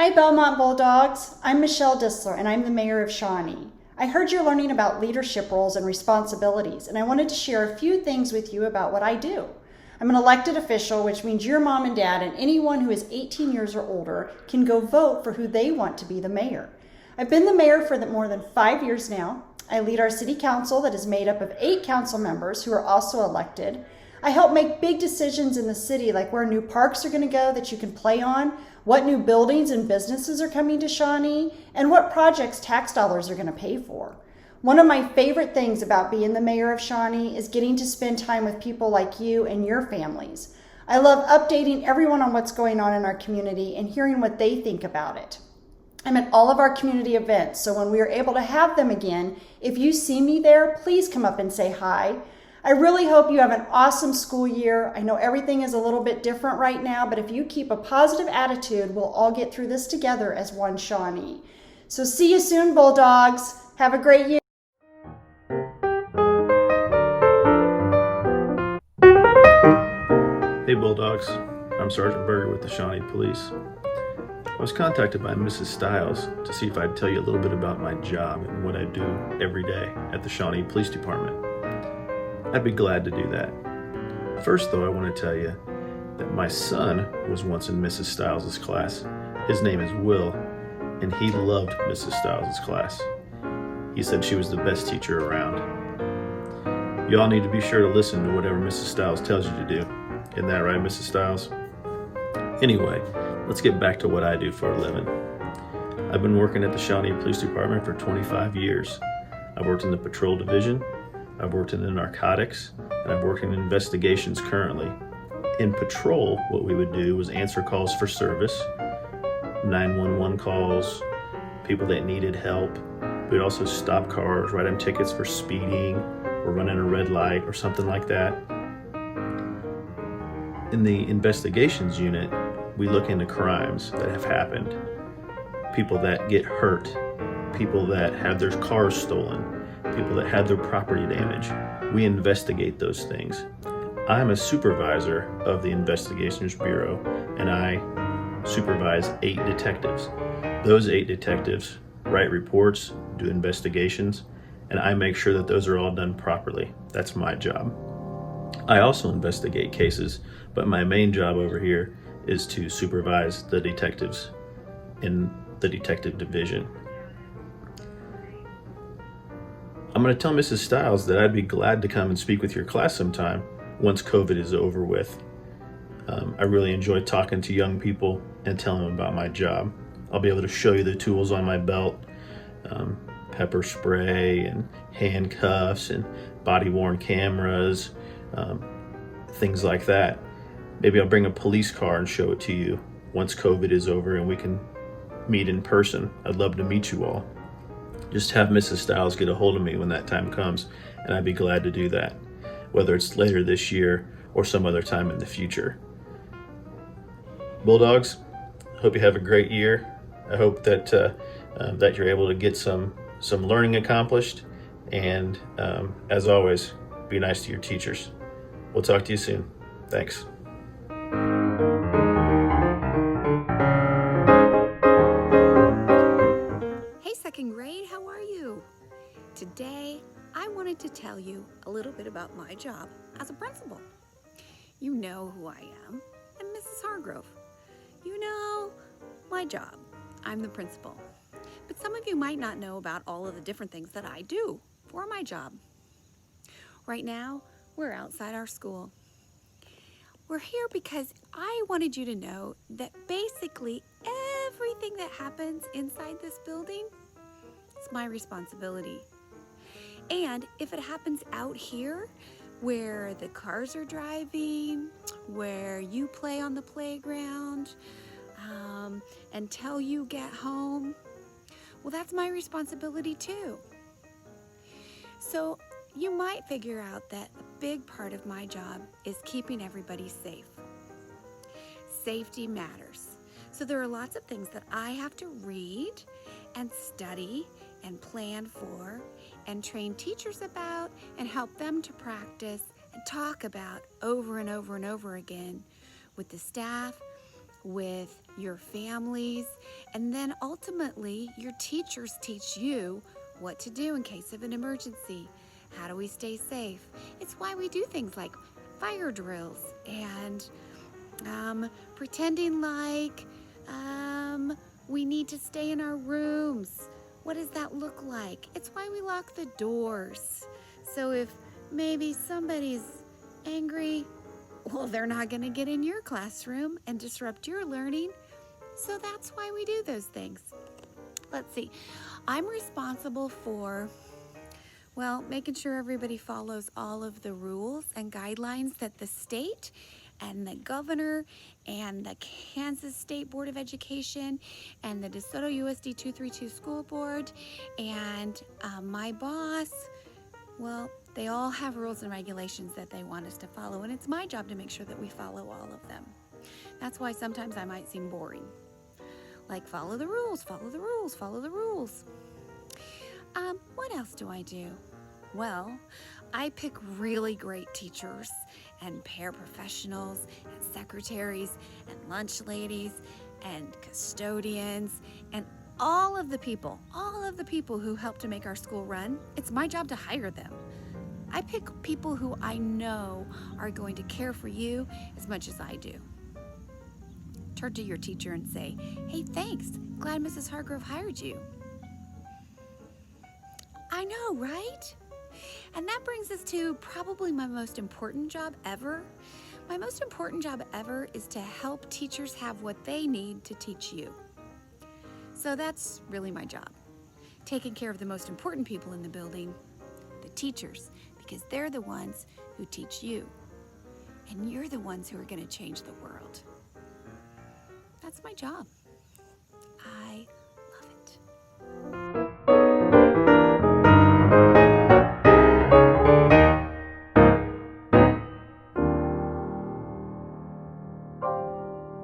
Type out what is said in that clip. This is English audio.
Hi, Belmont Bulldogs. I'm Michelle Disler, and I'm the mayor of Shawnee. I heard you're learning about leadership roles and responsibilities, and I wanted to share a few things with you about what I do. I'm an elected official, which means your mom and dad and anyone who is 18 years or older can go vote for who they want to be the mayor. I've been the mayor for more than 5 years now. I lead our city council that is made up of 8 council members who are also elected. I help make big decisions in the city, like where new parks are going to go that you can play on, what new buildings and businesses are coming to Shawnee, and what projects tax dollars are going to pay for. One of my favorite things about being the mayor of Shawnee is getting to spend time with people like you and your families. I love updating everyone on what's going on in our community and hearing what they think about it. I'm at all of our community events, so when we are able to have them again, if you see me there, please come up and say hi. I really hope you have an awesome school year. I know everything is a little bit different right now, but if you keep a positive attitude, we'll all get through this together as one Shawnee. So see you soon, Bulldogs. Have a great year. Hey Bulldogs, I'm Sergeant Berger with the Shawnee Police. I was contacted by Mrs. Stiles to see if I'd tell you a little bit about my job and what I do every day at the Shawnee Police Department. I'd be glad to do that. First though, I want to tell you that my son was once in Mrs. Stiles' class. His name is Will, and he loved Mrs. Stiles' class. He said she was the best teacher around. You all need to be sure to listen to whatever Mrs. Stiles tells you to do. Isn't that right, Mrs. Stiles? Anyway, let's get back to what I do for a living. I've been working at the Shawnee Police Department for 25 years. I've worked in the patrol division, I've worked in the narcotics, and I've worked in investigations currently. In patrol, what we would do was answer calls for service, 911 calls, people that needed help. We'd also stop cars, write them tickets for speeding or running a red light or something like that. In the investigations unit, we look into crimes that have happened, people that get hurt, people that have their cars stolen, people that had their property damage. We investigate those things. I'm a supervisor of the Investigations Bureau, and I supervise 8 detectives. Those 8 detectives write reports, do investigations, and I make sure that those are all done properly. That's my job. I also investigate cases, but my main job over here is to supervise the detectives in the detective division. I'm going to tell Mrs. Stiles that I'd be glad to come and speak with your class sometime once COVID is over with. I really enjoy talking to young people and telling them about my job. I'll be able to show you the tools on my belt, pepper spray and handcuffs and body-worn cameras, things like that. Maybe I'll bring a police car and show it to you once COVID is over and we can meet in person. I'd love to meet you all. Just have Mrs. Stiles get a hold of me when that time comes, and I'd be glad to do that, whether it's later this year or some other time in the future. Bulldogs, hope you have a great year. I hope that that you're able to get some learning accomplished, and as always, be nice to your teachers. We'll talk to you soon. Thanks. Hey, second grade, how are you? Today, I wanted to tell you a little bit about my job as a principal. You know who I am. I'm Mrs. Hargrove. You know my job. I'm the principal. But some of you might not know about all of the different things that I do for my job. Right now, we're outside our school. We're here because I wanted you to know that basically everything that happens inside this building is my responsibility. And if it happens out here, where the cars are driving, where you play on the playground, until you get home, well, that's my responsibility too. So you might figure out that a big part of my job is keeping everybody safe. Safety matters. So there are lots of things that I have to read and study and plan for and train teachers about and help them to practice and talk about over and over and over again with the staff, with your families, and then ultimately your teachers teach you what to do in case of an emergency. How do we stay safe? It's why we do things like fire drills and pretending like we need to stay in our rooms. What does that look like? It's why we lock the doors. So if maybe somebody's angry, well, they're not going to get in your classroom and disrupt your learning. So that's why we do those things. Let's see. I'm responsible for, well, making sure everybody follows all of the rules and guidelines that the state and the governor and the Kansas State Board of Education and the DeSoto USD 232 School Board and my boss, well, they all have rules and regulations that they want us to follow, and it's my job to make sure that we follow all of them. That's why sometimes I might seem boring. Like, follow the rules, follow the rules, follow the rules. What else do I do? Well, I pick really great teachers and paraprofessionals and secretaries and lunch ladies and custodians and all of the people who help to make our school run. It's my job to hire them. I pick people who I know are going to care for you as much as I do. Turn to your teacher and say, "Hey, thanks. Glad Mrs. Hargrove hired you." I know, right? And that brings us to probably my most important job ever. My most important job ever is to help teachers have what they need to teach you. So that's really my job. Taking care of the most important people in the building, the teachers, because they're the ones who teach you. And you're the ones who are going to change the world. That's my job. I